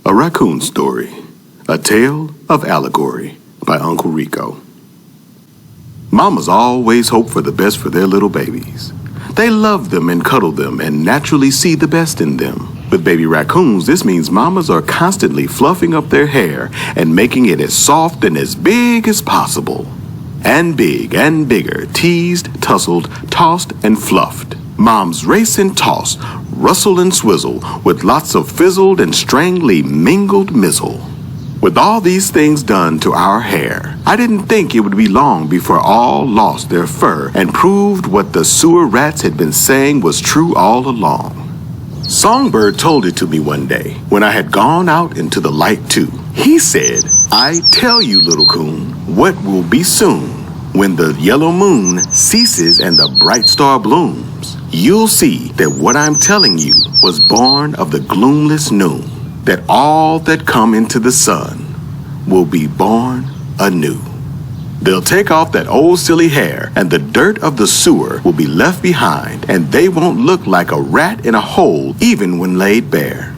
A Raccoon Story, A Tale of Allegory by Uncle Rico. Mamas always hope for the best for their little babies. They love them and cuddle them and naturally see the best in them. With baby raccoons, this means mamas are constantly fluffing up their hair and making it as soft and as big as possible. And big and bigger, teased, tussled, tossed, and fluffed. Moms race and toss, rustle and swizzle, with lots of fizzled and strangely mingled mizzle. With all these things done to our hair, I didn't think it would be long before all lost their fur and proved what the sewer rats had been saying was true all along. Songbird told it to me one day when I had gone out into the light too. He said, "I tell you, little coon, what will be soon. When the yellow moon ceases and the bright star blooms, you'll see that what I'm telling you was born of the gloomless noon, that all that come into the sun will be born anew. They'll take off that old silly hair, and the dirt of the sewer will be left behind, and they won't look like a rat in a hole even when laid bare.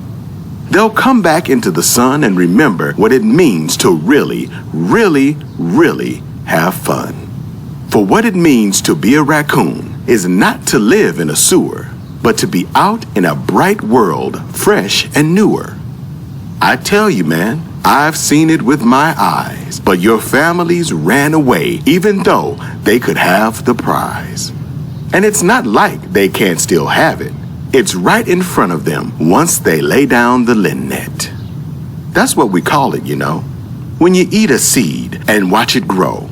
They'll come back into the sun and remember what it means to really, really, really have fun. For what it means to be a raccoon is not to live in a sewer, but to be out in a bright world, fresh and newer. I tell you, man, I've seen it with my eyes, but your families ran away even though they could have the prize. And it's not like they can't still have it. It's right in front of them once they lay down the linnet. That's what we call it, you know, when you eat a seed and watch it grow.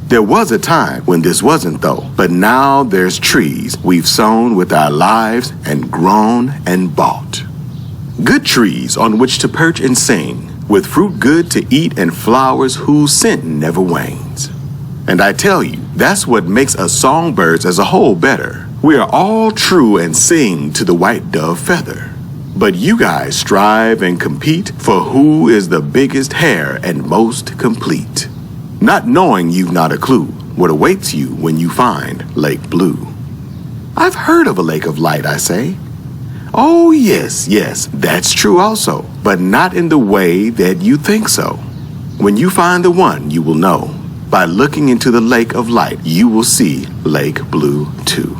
There was a time when this wasn't though, but now there's trees we've sown with our lives and grown and bought. Good trees on which to perch and sing, with fruit good to eat and flowers whose scent never wanes. And I tell you, that's what makes us songbirds as a whole better. We are all true and sing to the white dove feather. But you guys strive and compete for who is the biggest hair and most complete, not knowing you've not a clue what awaits you when you find Lake Blue. I've heard of a lake of light, I say. Oh, yes, that's true also, but not in the way that you think so. When you find the one, you will know. By looking into the lake of light, you will see Lake Blue too.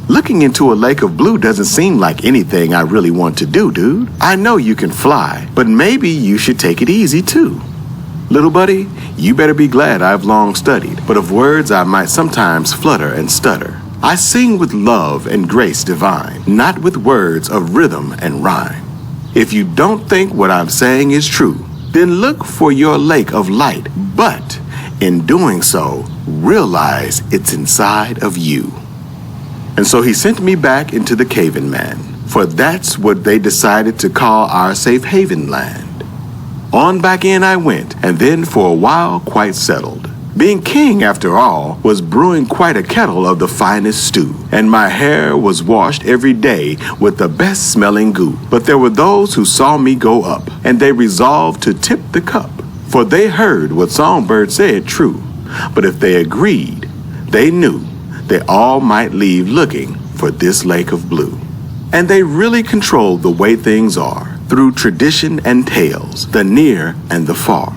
Looking into a lake of blue doesn't seem like anything I really want to do, dude. I know you can fly, but maybe you should take it easy too. Little buddy, you better be glad I've long studied, but of words I might sometimes flutter and stutter. I sing with love and grace divine, not with words of rhythm and rhyme. If you don't think what I'm saying is true, then look for your lake of light, but in doing so, realize it's inside of you." And so he sent me back into the cavern man, for that's what they decided to call our safe haven land. On back in I went, and then for a while quite settled. Being king, after all, was brewing quite a kettle of the finest stew, and my hair was washed every day with the best smelling goo. But there were those who saw me go up, and they resolved to tip the cup, for they heard what Songbird said true. But if they agreed, they knew they all might leave looking for this lake of blue. And they really controlled the way things are, through tradition and tales, the near and the far.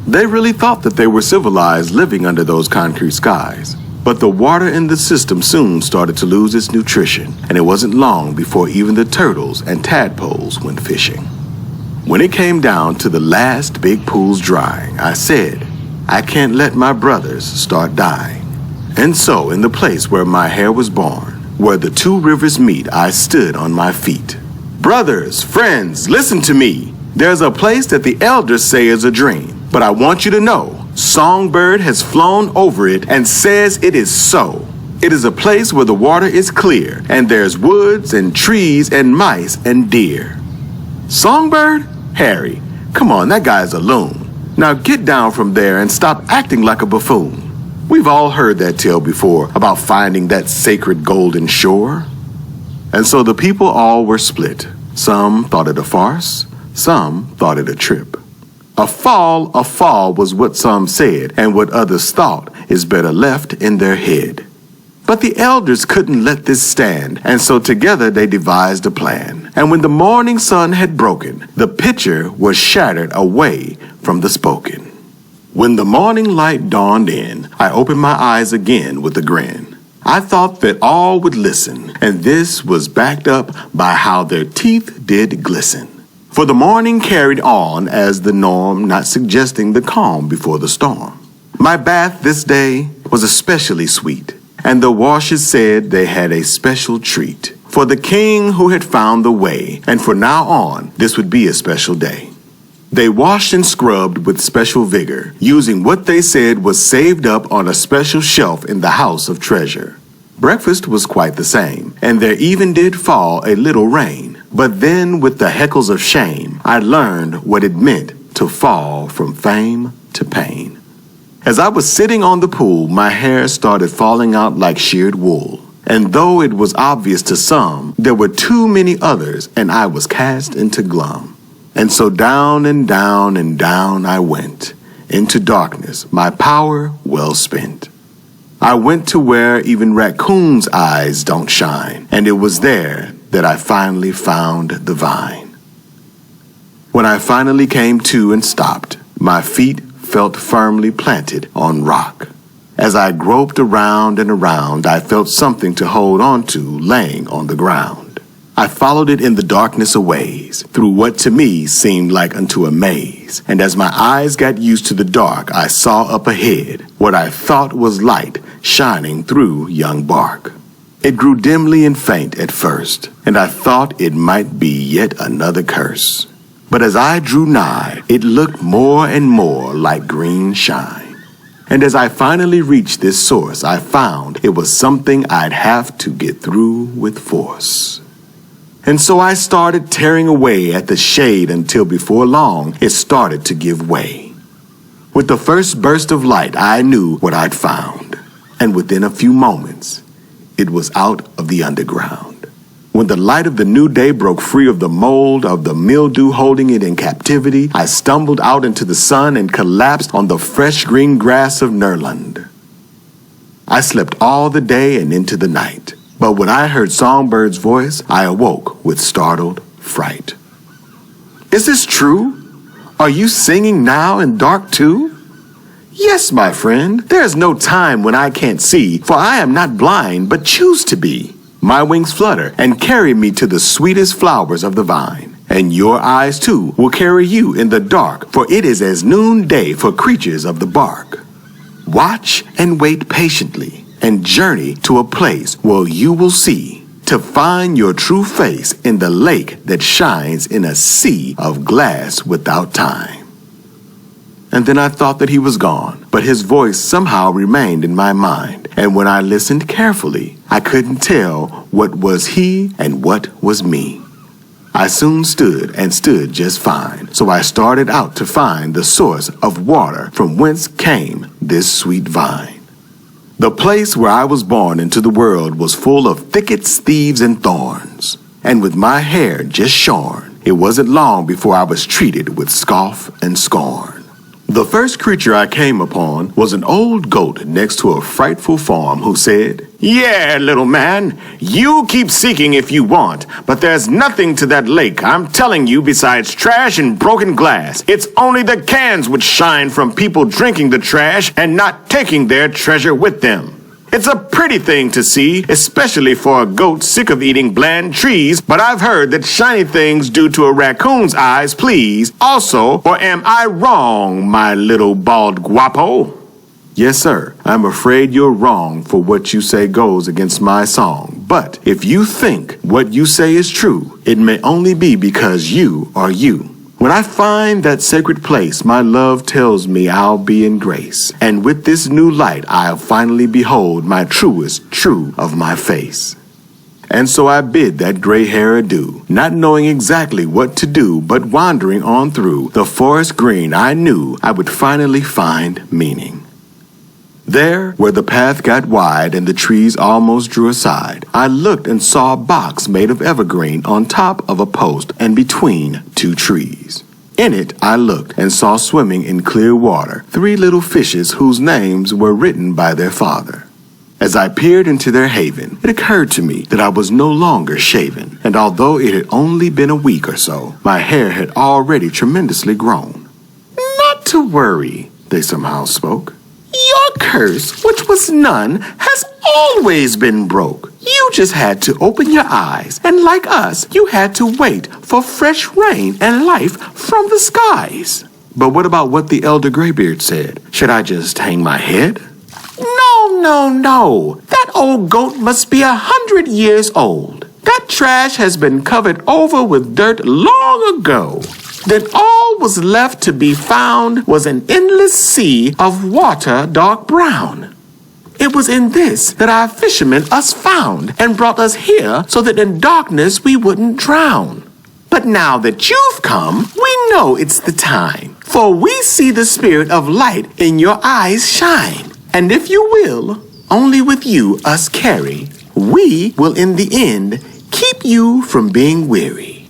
They really thought that they were civilized living under those concrete skies. But the water in the system soon started to lose its nutrition, and it wasn't long before even the turtles and tadpoles went fishing. When it came down to the last big pools drying, I said, I can't let my brothers start dying. And so in the place where my hair was born, where the two rivers meet, I stood on my feet. Brothers, friends, listen to me. There's a place that the elders say is a dream, but I want you to know, Songbird has flown over it and says it is so. It is a place where the water is clear, and there's woods and trees and mice and deer. Songbird? Harry, come on, that guy's a loon. Now get down from there and stop acting like a buffoon. We've all heard that tale before about finding that sacred golden shore. And so the people all were split. Some thought it a farce, some thought it a trip. A fall was what some said, and what others thought is better left in their head. But the elders couldn't let this stand, and so together they devised a plan. And when the morning sun had broken, the picture was shattered away from the spoken. When the morning light dawned in, I opened my eyes again with a grin. I thought that all would listen, and this was backed up by how their teeth did glisten. For the morning carried on as the norm, not suggesting the calm before the storm. My bath this day was especially sweet, and the washers said they had a special treat for the king who had found the way, and from now on this would be a special day. They washed and scrubbed with special vigor, using what they said was saved up on a special shelf in the house of treasure. Breakfast was quite the same, and there even did fall a little rain. But then, with the heckles of shame, I learned what it meant to fall from fame to pain. As I was sitting on the pool, my hair started falling out like sheared wool. And though it was obvious to some, there were too many others, and I was cast into glum. And so down and down and down I went, into darkness, my power well spent. I went to where even raccoons' eyes don't shine, and it was there that I finally found the vine. When I finally came to and stopped, my feet felt firmly planted on rock. As I groped around and around, I felt something to hold on to laying on the ground. I followed it in the darkness a ways, through what to me seemed like unto a maze. And as my eyes got used to the dark, I saw up ahead what I thought was light shining through young bark. It grew dimly and faint at first, and I thought it might be yet another curse. But as I drew nigh, it looked more and more like green shine. And as I finally reached this source, I found it was something I'd have to get through with force. And so I started tearing away at the shade until before long it started to give way. With the first burst of light, I knew what I'd found. And within a few moments, it was out of the underground. When the light of the new day broke free of the mold of the mildew holding it in captivity, I stumbled out into the sun and collapsed on the fresh green grass of Nerland. I slept all the day and into the night. But when I heard Songbird's voice, I awoke with startled fright. Is this true? Are you singing now in dark too? Yes, my friend, there is no time when I can't see, for I am not blind, but choose to be. My wings flutter and carry me to the sweetest flowers of the vine. And your eyes too will carry you in the dark, for it is as noonday for creatures of the bark. Watch and wait patiently, and journey to a place where you will see, to find your true face in the lake that shines in a sea of glass without time. And then I thought that he was gone, but his voice somehow remained in my mind, and when I listened carefully, I couldn't tell what was he and what was me. I soon stood just fine, so I started out to find the source of water from whence came this sweet vine. The place where I was born into the world was full of thickets, thieves, and thorns. And with my hair just shorn, it wasn't long before I was treated with scoff and scorn. The first creature I came upon was an old goat next to a frightful farm who said, "Yeah, little man, you keep seeking if you want, but there's nothing to that lake, I'm telling you, besides trash and broken glass. It's only the cans which shine from people drinking the trash and not taking their treasure with them. It's a pretty thing to see, especially for a goat sick of eating bland trees, but I've heard that shiny things do to a raccoon's eyes please. Also, or am I wrong, my little bald guapo?" Yes, sir, I'm afraid you're wrong, for what you say goes against my song. But if you think what you say is true, it may only be because you are you. When I find that sacred place, my love tells me I'll be in grace. And with this new light, I'll finally behold my truest true of my face. And so I bid that gray hair adieu, not knowing exactly what to do, but wandering on through the forest green, I knew I would finally find meaning. There, where the path got wide and the trees almost drew aside, I looked and saw a box made of evergreen on top of a post and between two trees. In it, I looked and saw swimming in clear water 3 little fishes whose names were written by their father. As I peered into their haven, it occurred to me that I was no longer shaven, and although it had only been a week or so, my hair had already tremendously grown. "Not to worry," they somehow spoke. "Your curse, which was none, has always been broke. You just had to open your eyes, and like us, you had to wait for fresh rain and life from the skies." But what about what the elder graybeard said? Should I just hang my head? No. That old goat must be 100 years old. That trash has been covered over with dirt long ago. Then all was left to be found was an endless sea of water dark brown. It was in this that our fishermen us found and brought us here so that in darkness we wouldn't drown. But now that you've come, we know it's the time, for we see the spirit of light in your eyes shine. And if you will, only with you us carry, we will in the end keep you from being weary.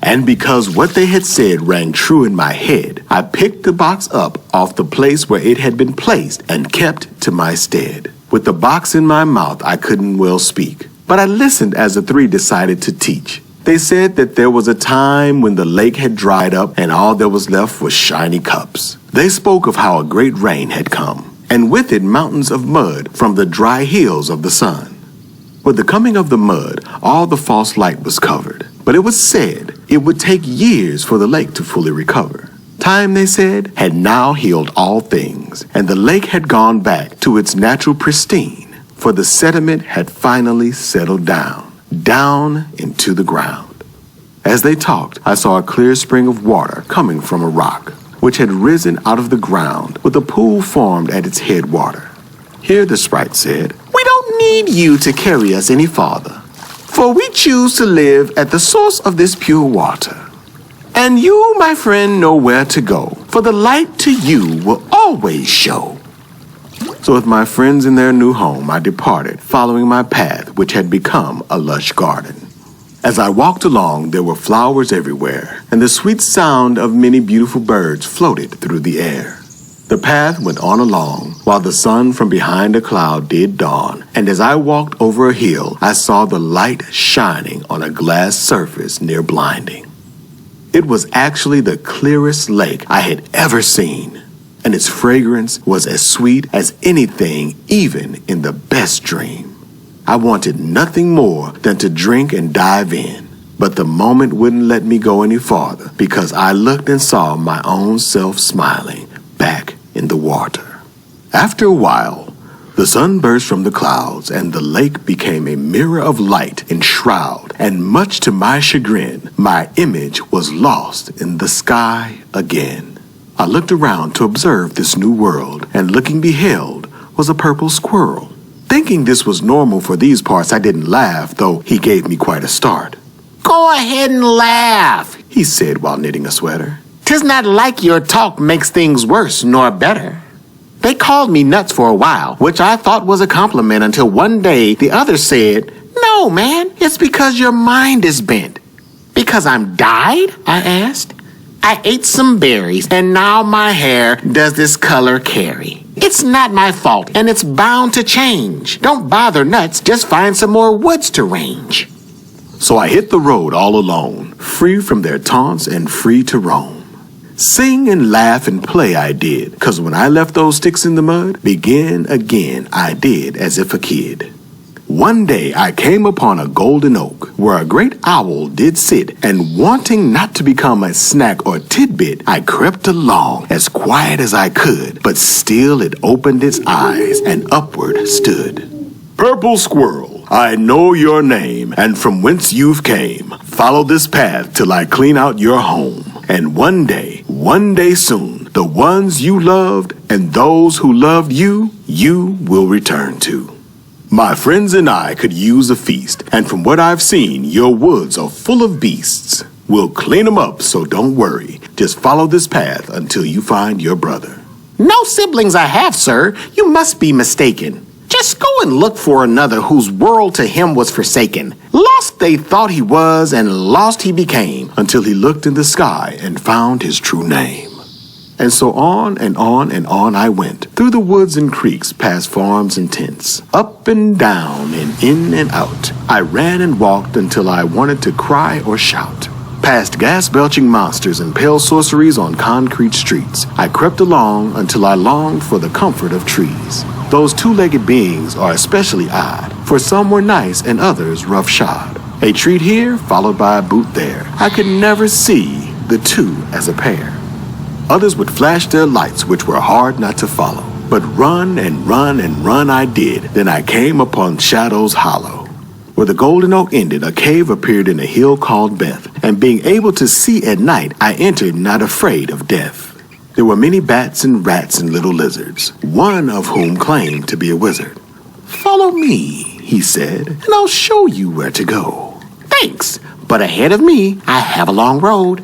And because what they had said rang true in my head, I picked the box up off the place where it had been placed and kept to my stead. With the box in my mouth, I couldn't well speak, but I listened as the three decided to teach. They said that there was a time when the lake had dried up and all there was left was shiny cups. They spoke of how a great rain had come, and with it mountains of mud from the dry hills of the sun. With the coming of the mud, all the false light was covered, but it was said it would take years for the lake to fully recover. Time, they said, had now healed all things, and the lake had gone back to its natural pristine, for the sediment had finally settled down into the ground. As they talked, I saw a clear spring of water coming from a rock, which had risen out of the ground with a pool formed at its headwater. Here the sprite said, "We don't need you to carry us any farther, for we choose to live at the source of this pure water. And you, my friend, know where to go, for the light to you will always show." So with my friends in their new home, I departed, following my path, which had become a lush garden. As I walked along, there were flowers everywhere, and the sweet sound of many beautiful birds floated through the air. The path went on along, while the sun from behind a cloud did dawn, and as I walked over a hill, I saw the light shining on a glass surface near blinding. It was actually the clearest lake I had ever seen, and its fragrance was as sweet as anything, even in the best dream. I wanted nothing more than to drink and dive in, but the moment wouldn't let me go any farther because I looked and saw my own self smiling back in the water. After a while, the sun burst from the clouds and the lake became a mirror of light and shroud, and much to my chagrin, my image was lost in the sky again. I looked around to observe this new world, and looking beheld was a purple squirrel. Thinking this was normal for these parts, I didn't laugh, though he gave me quite a start. "Go ahead and laugh," he said while knitting a sweater. "'Tis not like your talk makes things worse nor better." They called me nuts for a while, which I thought was a compliment until one day the other said, "No, man, it's because your mind is bent." "Because I'm dyed?" I asked. "I ate some berries, and now my hair does this color carry. It's not my fault, and it's bound to change. Don't bother nuts, just find some more woods to range." So I hit the road all alone, free from their taunts and free to roam. Sing and laugh and play I did, 'cause when I left those sticks in the mud, begin again I did as if a kid. One day I came upon a golden oak, where a great owl did sit, and wanting not to become a snack or tidbit, I crept along as quiet as I could, but still it opened its eyes and upward stood. "Purple squirrel, I know your name, and from whence you've came. Follow this path till I clean out your home, and one day soon, the ones you loved and those who loved you, you will return to. My friends and I could use a feast, and from what I've seen, your woods are full of beasts. We'll clean 'em up, so don't worry. Just follow this path until you find your brother." "No siblings I have, sir. You must be mistaken. Just go and look for another whose world to him was forsaken. Lost they thought he was, and lost he became, until he looked in the sky and found his true name." And so on and on and on I went, through the woods and creeks, past farms and tents, up and down and in and out. I ran and walked until I wanted to cry or shout. Past gas-belching monsters and pale sorceries on concrete streets, I crept along until I longed for the comfort of trees. Those two-legged beings are especially odd, for some were nice and others rough-shod. A treat here, followed by a boot there. I could never see the two as a pair. Others would flash their lights, which were hard not to follow. But run and run and run I did. Then I came upon Shadow's Hollow. Where the golden oak ended, a cave appeared in a hill called Beth. And being able to see at night, I entered not afraid of death. There were many bats and rats and little lizards, one of whom claimed to be a wizard. "Follow me," he said, "and I'll show you where to go." "Thanks, but ahead of me, I have a long road."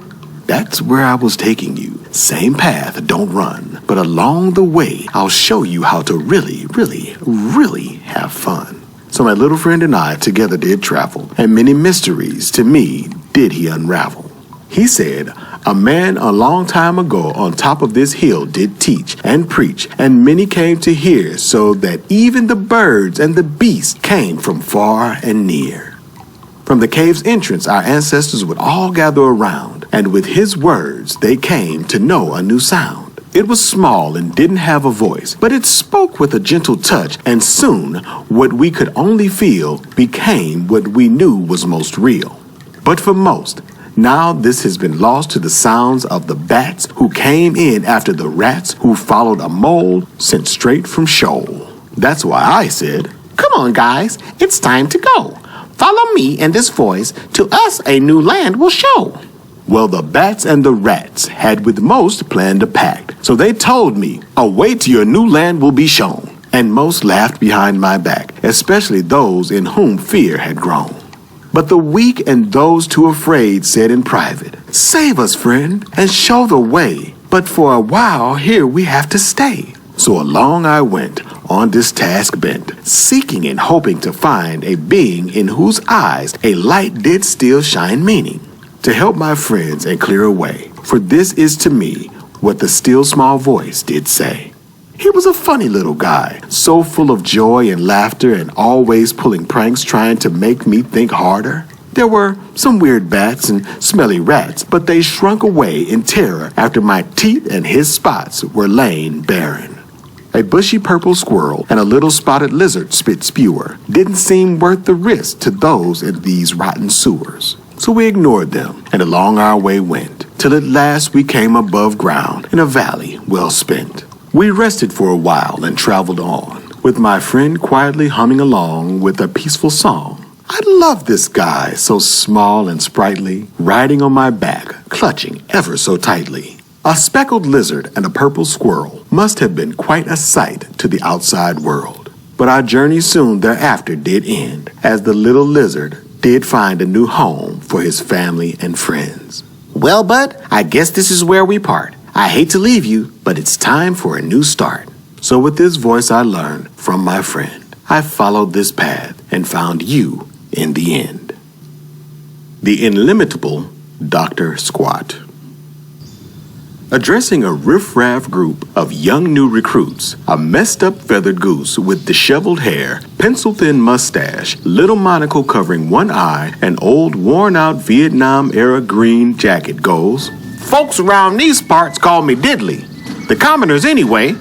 That's where I was taking you. Same path, don't run. But along the way, I'll show you how to really, really, really have fun. So my little friend and I together did travel, and many mysteries to me did he unravel. He said, a man a long time ago on top of this hill did teach and preach, and many came to hear, so that even the birds and the beasts came from far and near. From the cave's entrance, our ancestors would all gather around, and with his words, they came to know a new sound. It was small and didn't have a voice, but it spoke with a gentle touch, and soon, what we could only feel became what we knew was most real. But for most, now this has been lost to the sounds of the bats who came in after the rats who followed a mole sent straight from Sheol. That's why I said, "Come on, guys, it's time to go. Follow me and this voice, to us a new land will show." Well, the bats and the rats had with most planned a pact, so they told me, "Away to your new land will be shown." And most laughed behind my back, especially those in whom fear had grown. But the weak and those too afraid said in private, "Save us, friend, and show the way. But for a while here we have to stay." So along I went, on this task bent, seeking and hoping to find a being in whose eyes a light did still shine meaning, to help my friends and clear a way. For this is to me what the still small voice did say. He was a funny little guy, so full of joy and laughter and always pulling pranks trying to make me think harder. There were some weird bats and smelly rats, but they shrunk away in terror after my teeth and his spots were laying barren. A bushy purple squirrel and a little spotted lizard spit spewer didn't seem worth the risk to those in these rotten sewers. So we ignored them and along our way went, till at last we came above ground in a valley well spent. We rested for a while and traveled on, with my friend quietly humming along with a peaceful song. I loved this guy, so small and sprightly, riding on my back, clutching ever so tightly. A speckled lizard and a purple squirrel must have been quite a sight to the outside world. But our journey soon thereafter did end, as the little lizard did find a new home for his family and friends. Well, bud, I guess this is where we part. I hate to leave you, but it's time for a new start. So with this voice I learned from my friend, I followed this path and found you in the end. The inimitable Dr. Squat. Addressing a riff-raff group of young new recruits, a messed-up feathered goose with disheveled hair, pencil-thin mustache, little monocle covering one eye, and old worn-out Vietnam-era green jacket goes, "Folks around these parts call me Diddley. The commoners anyway,"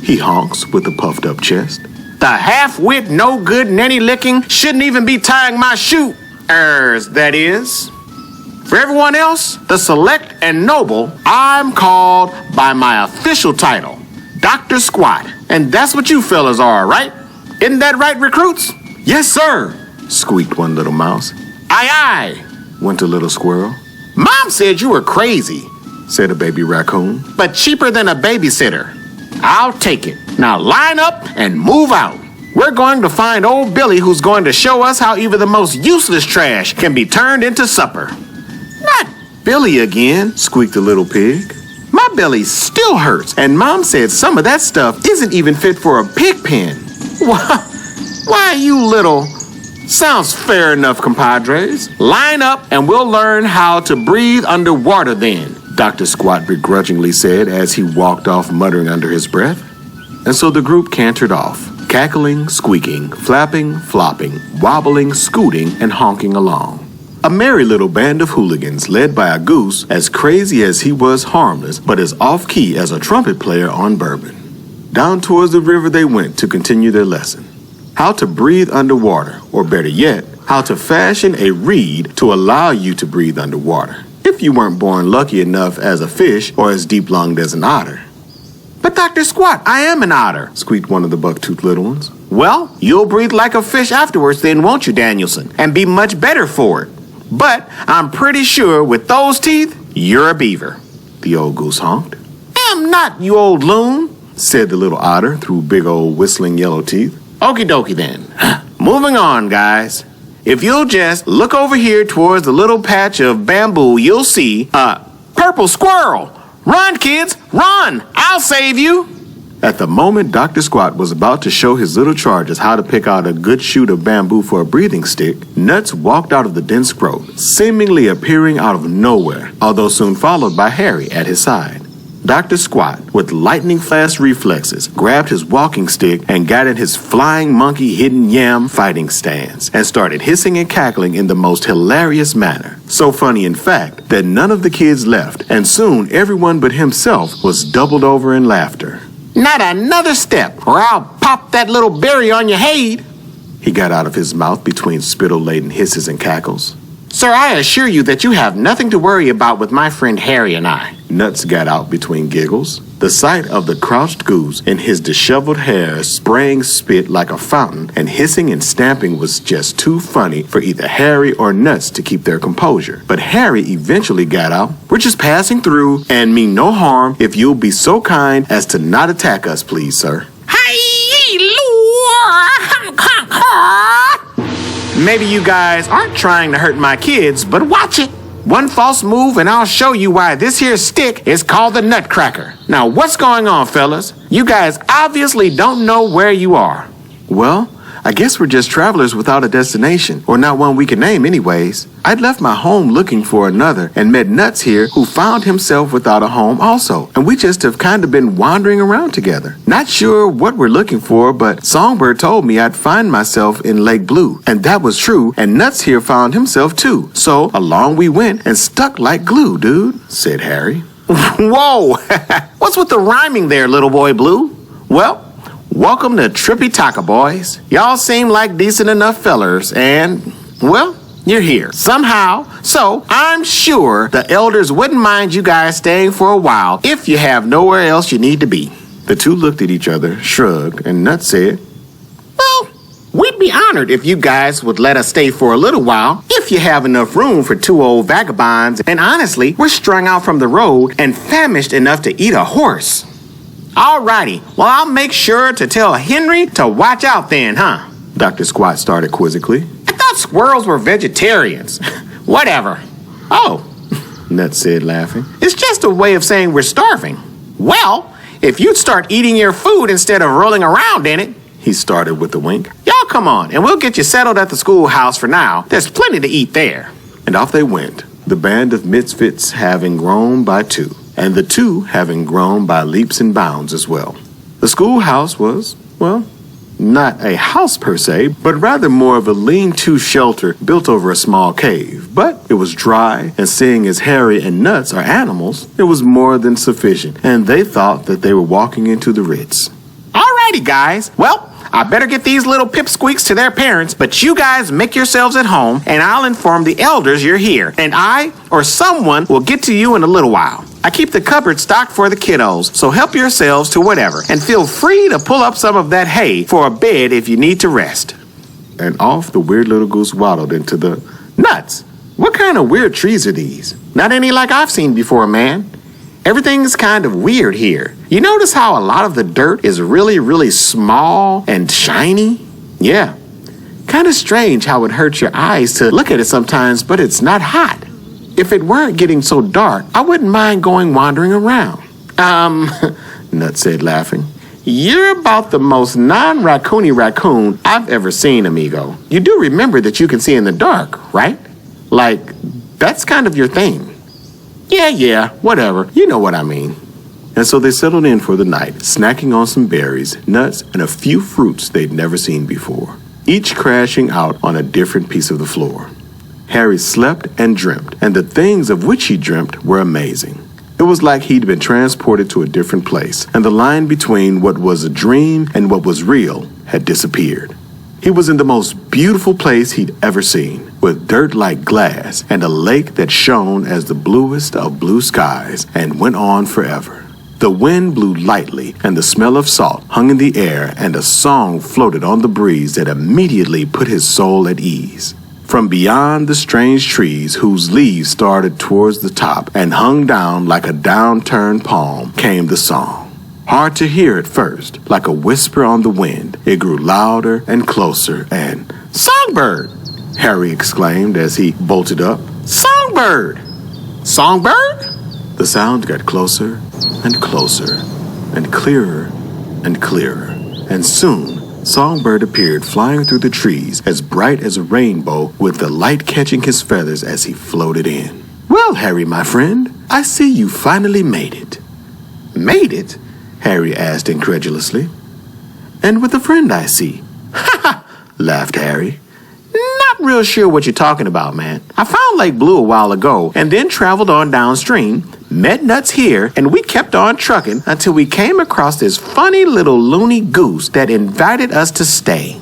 he honks with a puffed-up chest. "The half-wit, no-good, nanny-licking, shouldn't even be tying my shoe. That is. For everyone else, the select and noble, I'm called by my official title, Dr. Squat. And that's what you fellas are, right? Isn't that right, recruits?" "Yes, sir," squeaked one little mouse. "Aye, aye," went a little squirrel. "Mom said you were crazy," said a baby raccoon, "but cheaper than a babysitter. I'll take it. Now line up and move out. We're going to find old Billy, who's going to show us how even the most useless trash can be turned into supper." "Not Billy again," squeaked the little pig. "My belly still hurts, and Mom said some of that stuff isn't even fit for a pig pen." Why, you little... Sounds fair enough, compadres. Line up and we'll learn how to breathe underwater then. Dr. Squat begrudgingly said as he walked off muttering under his breath. And so the group cantered off, cackling, squeaking, flapping, flopping, wobbling, scooting, and honking along. A merry little band of hooligans led by a goose as crazy as he was harmless, but as off-key as a trumpet player on bourbon. Down towards the river they went to continue their lesson. How to breathe underwater, or better yet, how to fashion a reed to allow you to breathe underwater, if you weren't born lucky enough as a fish or as deep-lunged as an otter. But Dr. Squat, I am an otter, squeaked one of the buck-toothed little ones. Well, you'll breathe like a fish afterwards then, won't you, Danielson? And be much better for it. But I'm pretty sure with those teeth, you're a beaver, the old goose honked. Am not, you old loon, said the little otter through big old whistling yellow teeth. Okie dokie then. Moving on, guys. If you'll just look over here towards the little patch of bamboo, you'll see a purple squirrel. Run, kids, run! I'll save you! At the moment Dr. Squat was about to show his little charges how to pick out a good shoot of bamboo for a breathing stick, Nuts walked out of the dense growth, seemingly appearing out of nowhere, although soon followed by Harry at his side. Dr. Squat, with lightning-fast reflexes, grabbed his walking stick and got in his flying monkey hidden yam fighting stance and started hissing and cackling in the most hilarious manner. So funny, in fact, that none of the kids left, and soon everyone but himself was doubled over in laughter. Not another step, or I'll pop that little berry on your head, he got out of his mouth between spittle-laden hisses and cackles. Sir, I assure you that you have nothing to worry about with my friend Harry and I. Nuts got out between giggles. The sight of the crouched goose in his disheveled hair spraying spit like a fountain and hissing and stamping was just too funny for either Harry or Nuts to keep their composure. But Harry eventually got out. We're just passing through and mean no harm if you'll be so kind as to not attack us, please, sir. Maybe you guys aren't trying to hurt my kids, but watch it. One false move and I'll show you why this here stick is called the Nutcracker. Now what's going on, fellas? You guys obviously don't know where you are. Well, I guess we're just travelers without a destination, or not one we can name anyways. I'd left my home looking for another and met Nuts here, who found himself without a home also, and we just have kind of been wandering around together. Not sure what we're looking for, but Songbird told me I'd find myself in Lake Blue, and that was true, and Nuts here found himself too. So along we went and stuck like glue, dude, said Harry. Whoa! What's with the rhyming there, little boy Blue? Well, welcome to Trippy Taka, boys. Y'all seem like decent enough fellers, and, well, you're here somehow. So I'm sure the elders wouldn't mind you guys staying for a while if you have nowhere else you need to be. The two looked at each other, shrugged, and Nuts said, well, we'd be honored if you guys would let us stay for a little while if you have enough room for two old vagabonds. And honestly, we're strung out from the road and famished enough to eat a horse. Alrighty, well, I'll make sure to tell Henry to watch out then, huh? Dr. Squat started quizzically. I thought squirrels were vegetarians. Whatever. Oh, Nuts said, laughing. It's just a way of saying we're starving. Well, if you'd start eating your food instead of rolling around in it. He started with a wink. Y'all come on, and we'll get you settled at the schoolhouse for now. There's plenty to eat there. And off they went, the band of misfits having grown by two, and the two having grown by leaps and bounds as well. The schoolhouse was, well, not a house per se, but rather more of a lean-to shelter built over a small cave. But it was dry, and seeing as Harry and Nuts are animals, it was more than sufficient, and they thought that they were walking into the Ritz. Alrighty, guys. Well, I better get these little pipsqueaks to their parents, but you guys make yourselves at home, and I'll inform the elders you're here, and I or someone will get to you in a little while. I keep the cupboard stocked for the kiddos, so help yourselves to whatever, and feel free to pull up some of that hay for a bed if you need to rest. And off the weird little goose waddled into the... Nuts! What kind of weird trees are these? Not any like I've seen before, man. Everything's kind of weird here. You notice how a lot of the dirt is really, really small and shiny? Yeah. Kind of strange how it hurts your eyes to look at it sometimes, but it's not hot. If it weren't getting so dark, I wouldn't mind going wandering around. Nuts said, laughing. You're about the most non-raccoony raccoon I've ever seen, amigo. You do remember that you can see in the dark, right? Like, that's kind of your thing. Yeah, whatever. You know what I mean. And so they settled in for the night, snacking on some berries, nuts, and a few fruits they'd never seen before, each crashing out on a different piece of the floor. Harry slept and dreamt, and the things of which he dreamt were amazing. It was like he'd been transported to a different place, and the line between what was a dream and what was real had disappeared. He was in the most beautiful place he'd ever seen, with dirt like glass and a lake that shone as the bluest of blue skies and went on forever. The wind blew lightly, and the smell of salt hung in the air, and a song floated on the breeze that immediately put his soul at ease. From beyond the strange trees whose leaves started towards the top and hung down like a downturned palm came the song. Hard to hear at first, like a whisper on the wind, it grew louder and closer and, "Songbird!" Harry exclaimed as he bolted up. "Songbird! Songbird?" The sound got closer and closer and clearer and clearer, and soon Songbird appeared flying through the trees as bright as a rainbow with the light catching his feathers as he floated in. "Well, Harry, my friend, I see you finally made it." "Made it?" Harry asked incredulously. "And with a friend, I see." "Ha ha!" laughed Harry. "Not real sure what you're talking about, man. I found Lake Blue a while ago and then traveled on downstream, met Nuts here, and we kept on trucking until we came across this funny little loony goose that invited us to stay."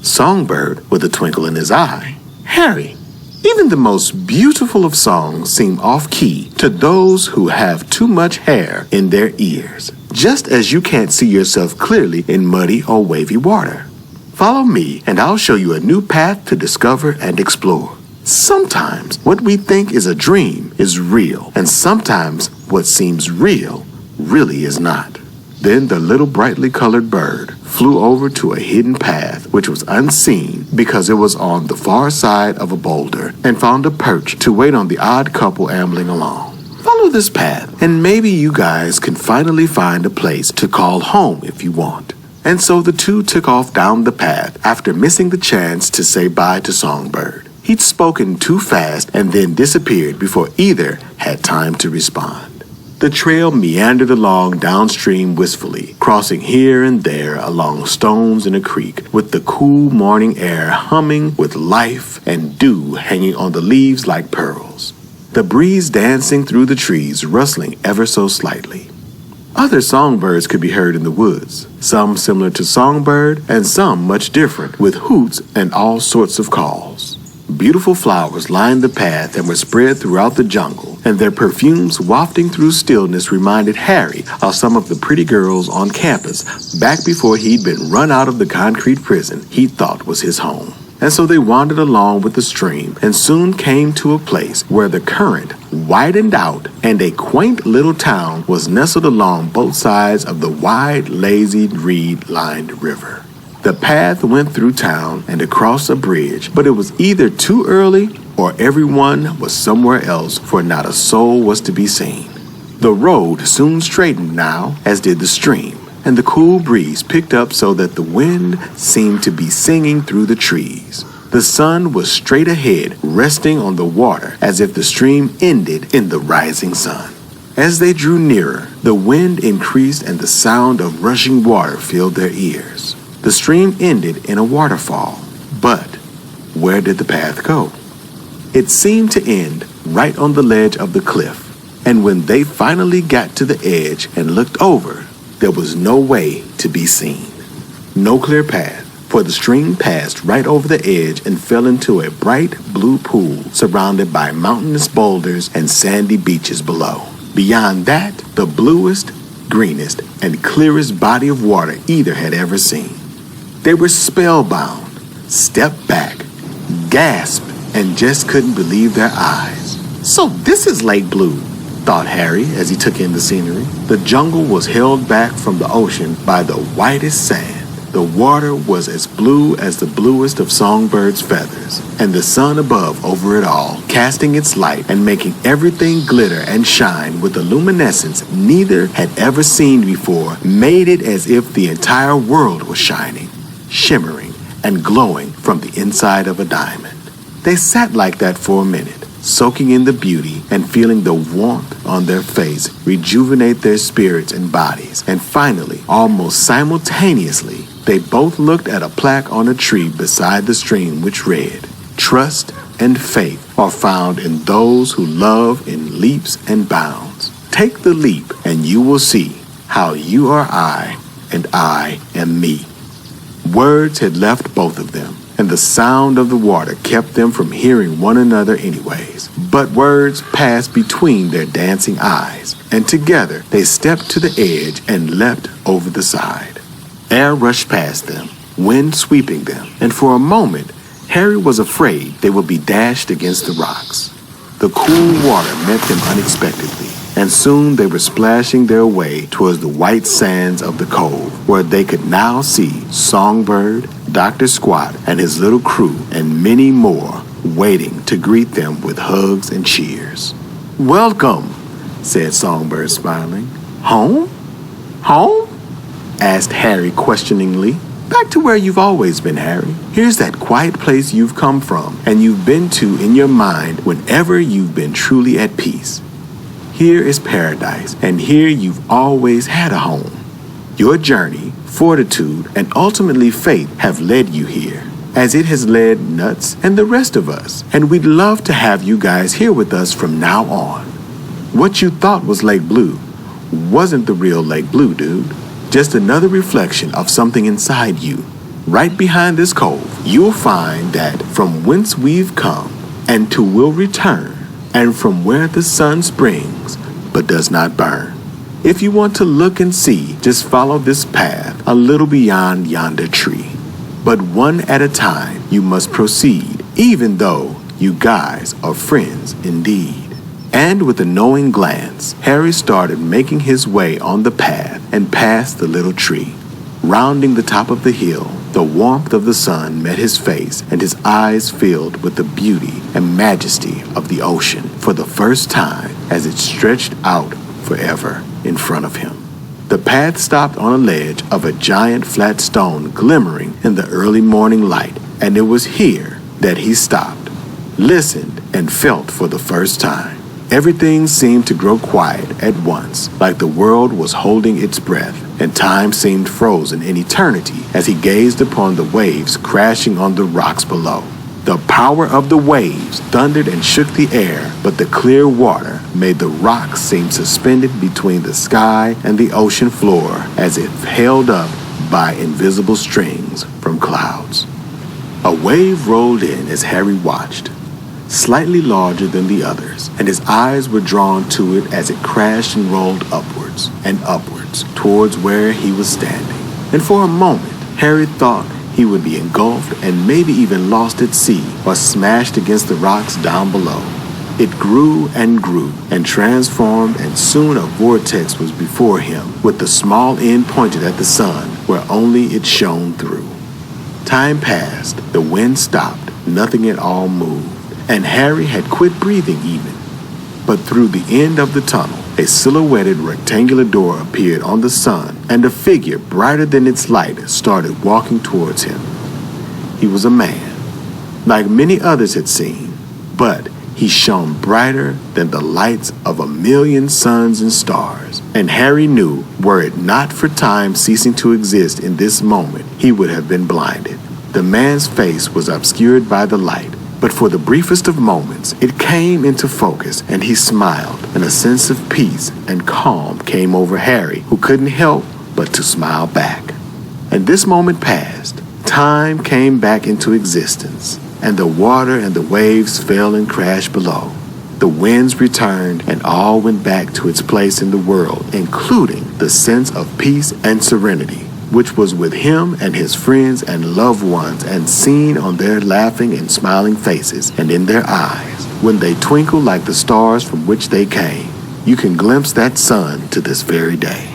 Songbird, with a twinkle in his eye. "Harry, even the most beautiful of songs seem off-key to those who have too much hair in their ears, just as you can't see yourself clearly in muddy or wavy water. Follow me, and I'll show you a new path to discover and explore. Sometimes what we think is a dream is real, and sometimes what seems real really is not." Then the little brightly colored bird flew over to a hidden path which was unseen because it was on the far side of a boulder, and found a perch to wait on the odd couple ambling along. "Follow this path, and maybe you guys can finally find a place to call home if you want." And so the two took off down the path after missing the chance to say bye to Songbird. He'd spoken too fast and then disappeared before either had time to respond. The trail meandered along downstream wistfully, crossing here and there along stones in a creek, with the cool morning air humming with life and dew hanging on the leaves like pearls. The breeze dancing through the trees, rustling ever so slightly. Other songbirds could be heard in the woods, some similar to Songbird and some much different, with hoots and all sorts of calls. Beautiful flowers lined the path and were spread throughout the jungle, and their perfumes wafting through stillness reminded Harry of some of the pretty girls on campus back before he'd been run out of the concrete prison he thought was his home. And so they wandered along with the stream and soon came to a place where the current widened out and a quaint little town was nestled along both sides of the wide, lazy, reed-lined river. The path went through town and across a bridge, but it was either too early or everyone was somewhere else, for not a soul was to be seen. The road soon straightened now, as did the stream, and the cool breeze picked up so that the wind seemed to be singing through the trees. The sun was straight ahead, resting on the water as if the stream ended in the rising sun. As they drew nearer, the wind increased and the sound of rushing water filled their ears. The stream ended in a waterfall, but where did the path go? It seemed to end right on the ledge of the cliff, and when they finally got to the edge and looked over, there was no way to be seen. No clear path, for the stream passed right over the edge and fell into a bright blue pool surrounded by mountainous boulders and sandy beaches below. Beyond that, the bluest, greenest, and clearest body of water either had ever seen. They were spellbound, stepped back, gasped, and just couldn't believe their eyes. "So this is Lake Blue," thought Harry as he took in the scenery. The jungle was held back from the ocean by the whitest sand. The water was as blue as the bluest of songbirds' feathers, and the sun above over it all, casting its light and making everything glitter and shine with a luminescence neither had ever seen before, made it as if the entire world was shining, shimmering, and glowing from the inside of a diamond. They sat like that for a minute, soaking in the beauty and feeling the warmth on their face rejuvenate their spirits and bodies. And finally, almost simultaneously, they both looked at a plaque on a tree beside the stream which read, "Trust and faith are found in those who love in leaps and bounds. Take the leap and you will see how you are I and I am me." Words had left both of them, and the sound of the water kept them from hearing one another anyways. But words passed between their dancing eyes, and together they stepped to the edge and leapt over the side. Air rushed past them, wind sweeping them, and for a moment Harry was afraid they would be dashed against the rocks. The cool water met them unexpectedly, and soon they were splashing their way towards the white sands of the cove, where they could now see Songbird, Dr. Squat, and his little crew, and many more waiting to greet them with hugs and cheers. "Welcome," said Songbird, smiling. "Home? Home?" asked Harry questioningly. "Back to where you've always been, Harry. Here's that quiet place you've come from and you've been to in your mind whenever you've been truly at peace. Here is paradise, and here you've always had a home. Your journey, fortitude, and ultimately faith have led you here, as it has led Nuts and the rest of us, and we'd love to have you guys here with us from now on. What you thought was Lake Blue wasn't the real Lake Blue, dude. Just another reflection of something inside you. Right behind this cove, you'll find that from whence we've come and to will return, and from where the sun springs but does not burn. If you want to look and see, just follow this path a little beyond yonder tree. But one at a time you must proceed, even though you guys are friends indeed." And with a knowing glance, Harry started making his way on the path and past the little tree. Rounding the top of the hill, the warmth of the sun met his face, and his eyes filled with the beauty and majesty of the ocean for the first time as it stretched out forever in front of him. The path stopped on a ledge of a giant flat stone glimmering in the early morning light, and it was here that he stopped, listened, and felt for the first time. Everything seemed to grow quiet at once, like the world was holding its breath, and time seemed frozen in eternity as he gazed upon the waves crashing on the rocks below. The power of the waves thundered and shook the air, but the clear water made the rocks seem suspended between the sky and the ocean floor as if held up by invisible strings from clouds. A wave rolled in as Harry watched, slightly larger than the others, and his eyes were drawn to it as it crashed and rolled upwards and upwards towards where he was standing. And for a moment, Harry thought he would be engulfed and maybe even lost at sea or smashed against the rocks down below. It grew and transformed, and soon a vortex was before him with the small end pointed at the sun where only it shone through. Time passed, the wind stopped, nothing at all moved, and Harry had quit breathing even. But through the end of the tunnel, a silhouetted rectangular door appeared on the sun, and a figure brighter than its light started walking towards him. He was a man, like many others had seen, but he shone brighter than the lights of 1,000,000 suns and stars, and Harry knew, were it not for time ceasing to exist in this moment, he would have been blinded. The man's face was obscured by the light, but for the briefest of moments, it came into focus, and he smiled, and a sense of peace and calm came over Harry, who couldn't help but to smile back. And this moment passed. Time came back into existence, and the water and the waves fell and crashed below. The winds returned, and all went back to its place in the world, including the sense of peace and serenity, which was with him and his friends and loved ones, and seen on their laughing and smiling faces and in their eyes when they twinkle like the stars from which they came. You can glimpse that sun to this very day.